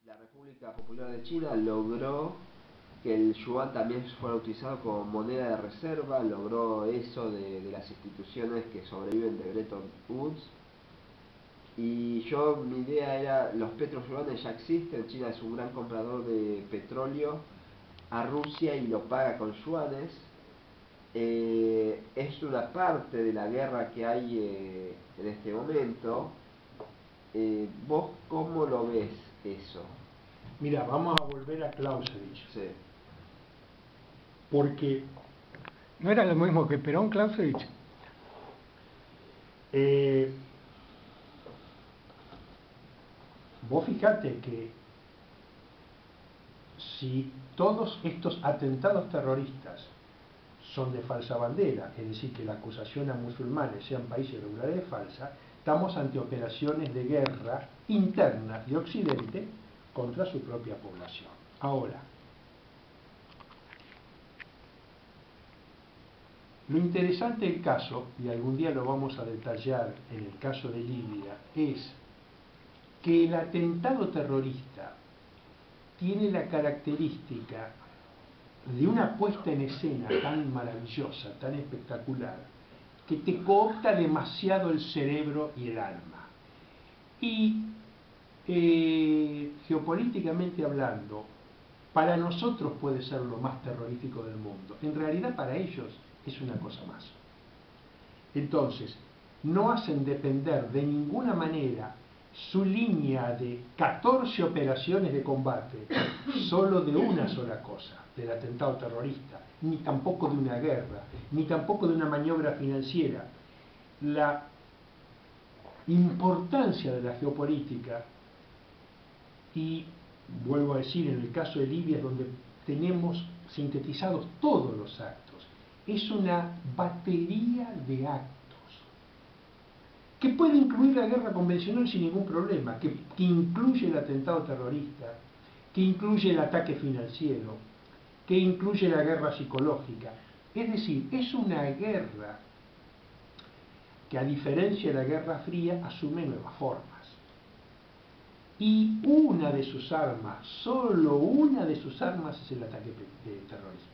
la República Popular de China logró que el yuan también fuera utilizado como moneda de reserva, logró eso de las instituciones que sobreviven de Bretton Woods. Y mi idea era, los petroyuanes ya existen, China es un gran comprador de petróleo a Rusia y lo paga con yuanes. Es una parte de la guerra que hay en este momento. ¿Vos cómo lo ves eso? Mira, vamos a volver a Clausewitz. Sí. Porque ¿No era lo mismo que Perón, Clausewitz? vos fijate que si todos estos atentados terroristas son de falsa bandera, es decir, que la acusación a musulmanes sean países regulares es falsa, estamos ante operaciones de guerra internas de Occidente contra su propia población. Ahora, lo interesante del caso, y algún día lo vamos a detallar en el caso de Libia, es que el atentado terrorista tiene la característica de una puesta en escena tan maravillosa, tan espectacular, que te coopta demasiado el cerebro y el alma. Y geopolíticamente hablando, para nosotros puede ser lo más terrorífico del mundo. En realidad para ellos es una cosa más. Entonces, no hacen depender de ninguna manera su línea de 14 operaciones de combate solo de una sola cosa, del atentado terrorista, ni tampoco de una guerra, ni tampoco de una maniobra financiera. La importancia de la geopolítica, y vuelvo a decir, en el caso de Libia es donde tenemos sintetizados todos los actos, es una batería de actos que puede incluir la guerra convencional sin ningún problema, que incluye el atentado terrorista, que incluye el ataque financiero, que incluye la guerra psicológica. Es decir, es una guerra que, a diferencia de la Guerra Fría, asume nuevas formas. Y una de sus armas, solo una de sus armas, es el ataque terrorista.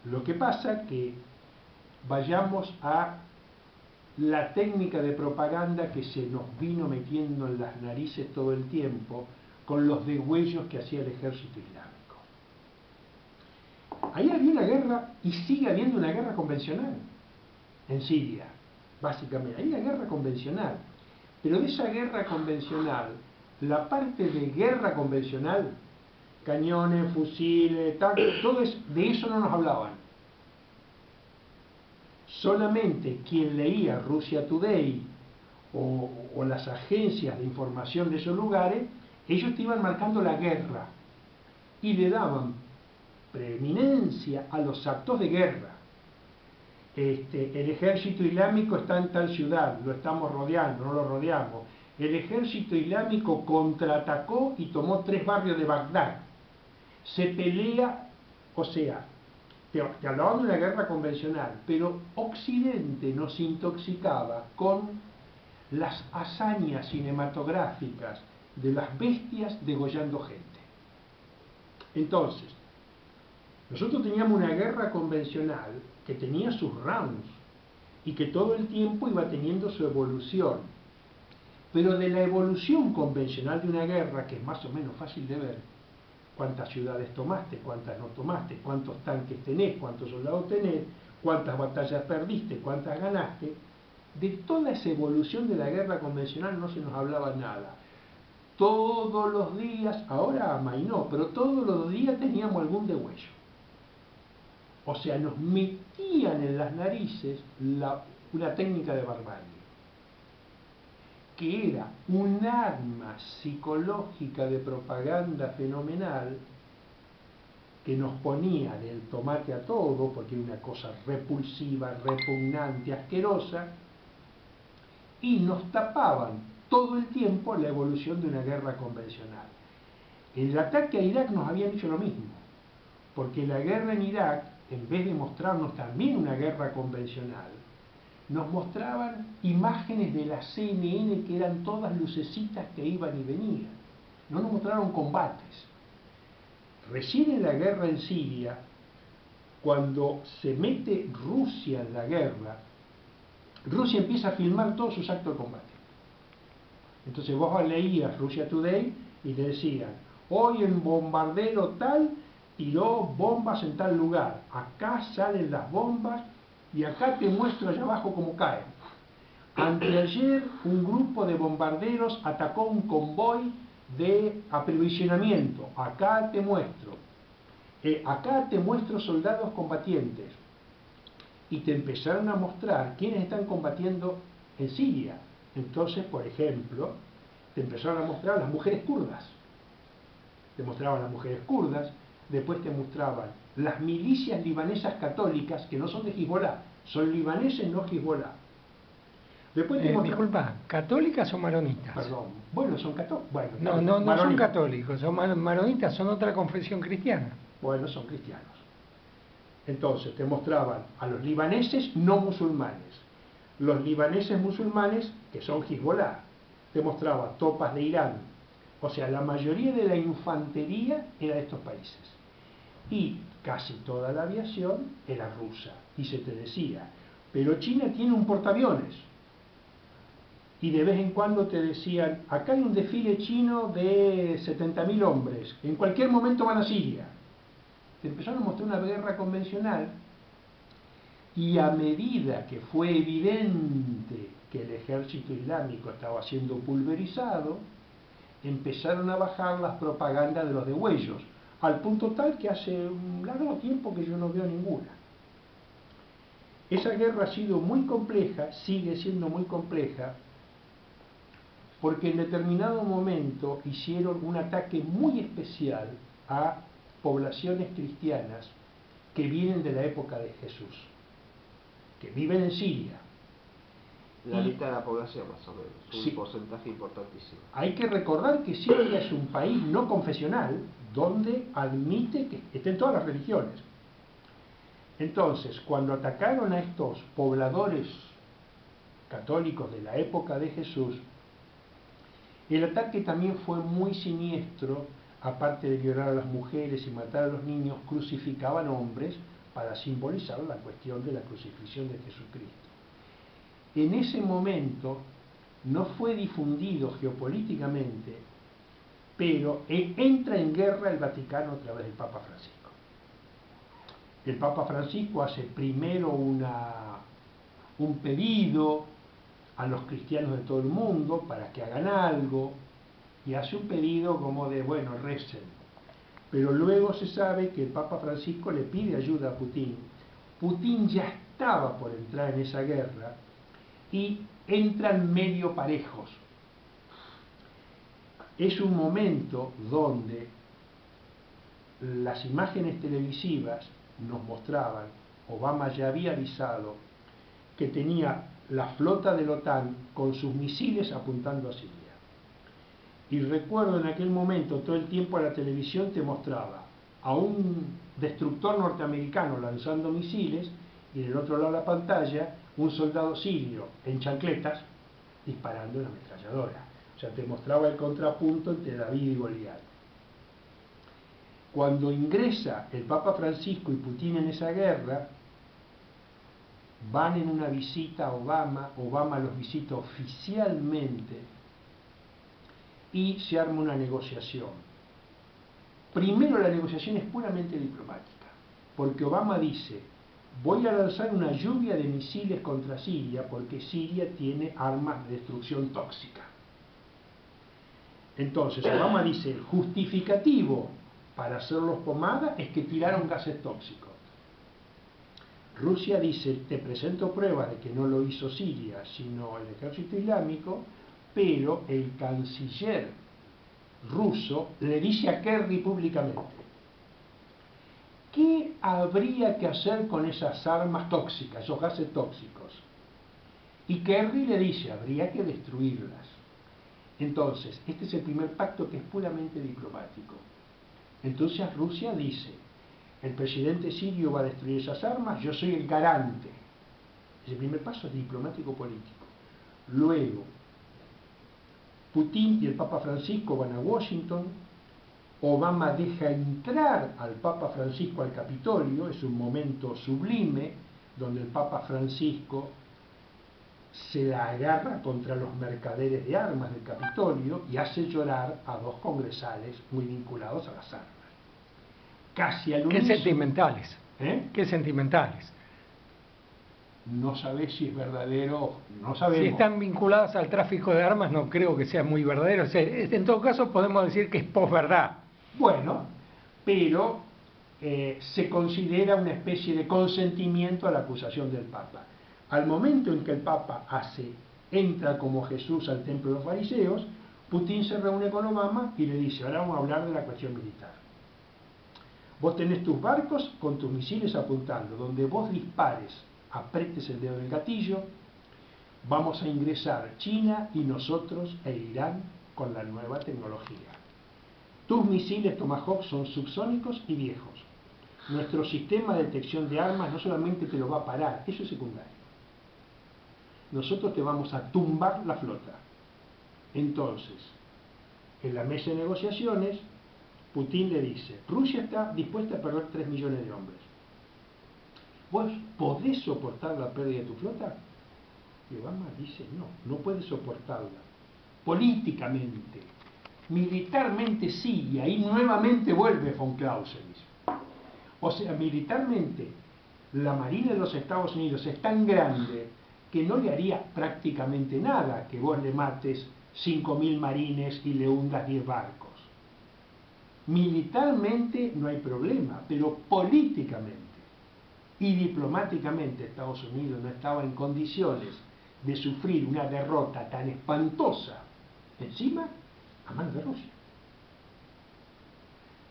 Lo que pasa que vayamos a la técnica de propaganda que se nos vino metiendo en las narices todo el tiempo con los degüellos que hacía el ejército islámico. Ahí había una guerra, y sigue habiendo una guerra convencional en Siria, básicamente. Hay una guerra convencional, pero de esa guerra convencional, la parte de guerra convencional, cañones, fusiles, todo eso, de eso no nos hablaban. Solamente quien leía Russia Today o las agencias de información de esos lugares, ellos te iban marcando la guerra y le daban preeminencia a los actos de guerra. El ejército islámico está en tal ciudad, lo estamos rodeando, no lo rodeamos. El ejército islámico contraatacó y tomó 3 barrios de Bagdad. Se pelea, o sea, te hablaban de una guerra convencional, pero Occidente nos intoxicaba con las hazañas cinematográficas de las bestias degollando gente. Entonces, nosotros teníamos una guerra convencional que tenía sus rounds y que todo el tiempo iba teniendo su evolución. Pero de la evolución convencional de una guerra, que es más o menos fácil de ver, cuántas ciudades tomaste, cuántas no tomaste, cuántos tanques tenés, cuántos soldados tenés, cuántas batallas perdiste, cuántas ganaste, de toda esa evolución de la guerra convencional no se nos hablaba nada. Todos los días, ahora amainó, pero todos los días teníamos algún degüello. O sea, nos metían en las narices una técnica de barbarie, que era un arma psicológica de propaganda fenomenal que nos ponía del tomate a todo, porque era una cosa repulsiva, repugnante, asquerosa, y nos tapaban todo el tiempo la evolución de una guerra convencional. En el ataque a Irak nos habían dicho lo mismo, porque la guerra en Irak, en vez de mostrarnos también una guerra convencional, nos mostraban imágenes de la CNN que eran todas lucecitas que iban y venían. no nos mostraron combates. Recién en la guerra en Siria, cuando se mete Rusia en la guerra, Rusia empieza a filmar todos sus actos de combate. Entonces vos leías Russia Today y te decían, hoy en bombardero tal tiró bombas en tal lugar, acá salen las bombas y acá te muestro allá abajo cómo caen. Anteayer un grupo de bombarderos atacó un convoy de aprovisionamiento, acá te muestro. Acá te muestro soldados combatientes. Y te empezaron a mostrar quiénes están combatiendo en Siria. Entonces, por ejemplo, te empezaron a mostrar las mujeres kurdas. Te mostraban las mujeres kurdas, después te mostraban las milicias libanesas católicas, que no son de Hezbollah, son libaneses, no Hezbollah. Después te mostraban... Disculpa, ¿católicas o maronitas? Perdón, bueno, son católicos. Bueno, No son católicos, son maronitas, son otra confesión cristiana. Bueno, son cristianos. Entonces te mostraban a los libaneses no musulmanes, los libaneses musulmanes que son Hezbollah, te mostraba tropas de Irán, o sea, la mayoría de la infantería era de estos países. Y casi toda la aviación era rusa. Y se te decía, pero China tiene un portaaviones. Y de vez en cuando te decían, acá hay un desfile chino de 70.000 hombres, en cualquier momento van a Siria. Te empezaron a mostrar una guerra convencional y a medida que fue evidente que el ejército islámico estaba siendo pulverizado, empezaron a bajar las propagandas de los degüellos, al punto tal que hace un largo tiempo que yo no veo ninguna. Esa guerra ha sido muy compleja, sigue siendo muy compleja, porque en determinado momento hicieron un ataque muy especial a poblaciones cristianas que vienen de la época de Jesús, que viven en Siria. La mitad de la población más o menos, Sí. un porcentaje importantísimo. Hay que recordar que Siria es un país no confesional donde admite que estén todas las religiones. Entonces, cuando atacaron a estos pobladores católicos de la época de Jesús, el ataque también fue muy siniestro. Aparte de violar a las mujeres y matar a los niños, crucificaban hombres para simbolizar la cuestión de la crucifixión de Jesucristo. En ese momento no fue difundido geopolíticamente, pero entra en guerra el Vaticano a través del Papa Francisco. El Papa Francisco hace primero un pedido a los cristianos de todo el mundo para que hagan algo, y hace un pedido como de, bueno, recen. Pero luego se sabe que el Papa Francisco le pide ayuda a Putin. Putin ya estaba por entrar en esa guerra y entran medio parejos. Es un momento donde las imágenes televisivas nos mostraban, Obama ya había avisado que tenía la flota de la OTAN con sus misiles apuntando a Siria. Y recuerdo en aquel momento, todo el tiempo a la televisión te mostraba a un destructor norteamericano lanzando misiles y del otro lado de la pantalla un soldado sirio en chancletas disparando una ametralladora. O sea, te mostraba el contrapunto entre David y Goliat. Cuando ingresa el Papa Francisco y Putin en esa guerra, van en una visita a Obama los visita oficialmente y se arma una negociación. Primero la negociación es puramente diplomática, porque Obama dice, voy a lanzar una lluvia de misiles contra Siria porque Siria tiene armas de destrucción tóxica. Entonces Obama dice, el justificativo para hacerlos pomada es que tiraron gases tóxicos. Rusia dice, te presento pruebas de que no lo hizo Siria, sino el ejército islámico, pero el canciller ruso le dice a Kerry públicamente, ¿qué habría que hacer con esas armas tóxicas, esos gases tóxicos? Y Kerry le dice, habría que destruirlas. Entonces, este es el primer pacto que es puramente diplomático. Entonces Rusia dice, el presidente sirio va a destruir esas armas, yo soy el garante. Ese primer paso es diplomático político. Luego, Putin y el Papa Francisco van a Washington. Obama deja entrar al Papa Francisco al Capitolio, es un momento sublime donde el Papa Francisco se la agarra contra los mercaderes de armas del Capitolio y hace llorar a dos congresales muy vinculados a las armas. Casi al Qué unísono. sentimentales. ¿Eh? Qué sentimentales. No sabés si es verdadero, no sabemos. Si están vinculadas al tráfico de armas, no creo que sea muy verdadero. O sea, en todo caso, podemos decir que es posverdad. Bueno, pero se considera una especie de consentimiento a la acusación del Papa. Al momento en que el Papa entra como Jesús al templo de los fariseos, Putin se reúne con Obama y le dice: ahora vamos a hablar de la cuestión militar. Vos tenés tus barcos con tus misiles apuntando, donde vos dispares, apretes el dedo del gatillo, vamos a ingresar China y nosotros e Irán con la nueva tecnología. Tus misiles Tomahawk son subsónicos y viejos. Nuestro sistema de detección de armas no solamente te lo va a parar, eso es secundario. Nosotros te vamos a tumbar la flota. Entonces, en la mesa de negociaciones, Putin le dice: Rusia está dispuesta a perder 3 millones de hombres. ¿Vos podés soportar la pérdida de tu flota? Y Obama dice: no puede soportarla. Políticamente, militarmente sí, y ahí nuevamente vuelve von Clausewitz. O sea, militarmente, la Marina de los Estados Unidos es tan grande que no le haría prácticamente nada que vos le mates 5.000 marines y le hundas 10 barcos. Militarmente no hay problema, pero políticamente y diplomáticamente Estados Unidos no estaba en condiciones de sufrir una derrota tan espantosa encima a manos de Rusia.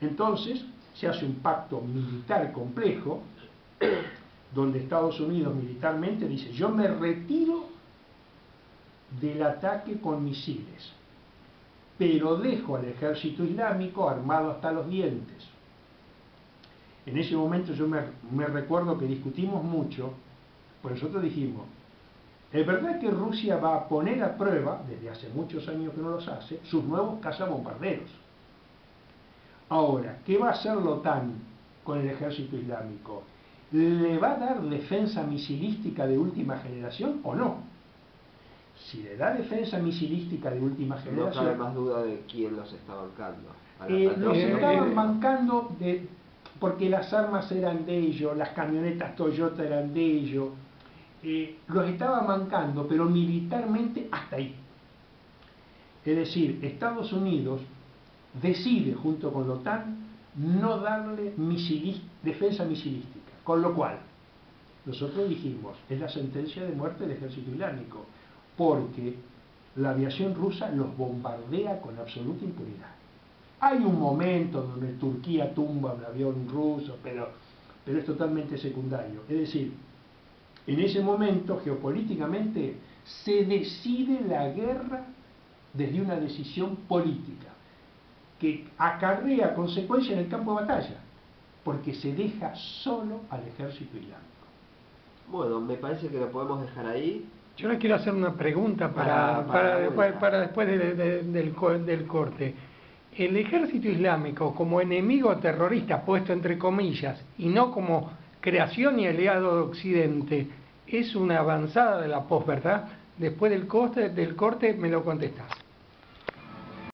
Entonces se hace un pacto militar complejo donde Estados Unidos militarmente dice: yo me retiro del ataque con misiles, pero dejo al ejército islámico armado hasta los dientes. En ese momento yo me recuerdo que discutimos mucho, pues nosotros dijimos: es verdad que Rusia va a poner a prueba, desde hace muchos años que no los hace, sus nuevos cazabombarderos. Ahora, ¿qué va a hacer la OTAN con el ejército islámico? ¿Le va a dar defensa misilística de última generación o no? Si le da defensa misilística de última generación... No cabe más duda de quién los está bancando. Los estaban bancando porque las armas eran de ellos, las camionetas Toyota eran de ellos, los estaban bancando, pero militarmente hasta ahí. Es decir, Estados Unidos decide, junto con la OTAN, no darle defensa misilística. Con lo cual, nosotros dijimos: es la sentencia de muerte del ejército islámico, porque la aviación rusa los bombardea con absoluta impunidad. Hay un momento donde Turquía tumba un avión ruso, pero es totalmente secundario. Es decir, en ese momento, geopolíticamente, se decide la guerra desde una decisión política, que acarrea consecuencias en el campo de batalla, porque se deja solo al ejército islámico. Bueno, me parece que lo podemos dejar ahí. Yo le quiero hacer una pregunta para después del corte. El ejército islámico, como enemigo terrorista puesto entre comillas y no como creación y aliado de Occidente, ¿es una avanzada de la posverdad? Después del corte me lo contestás.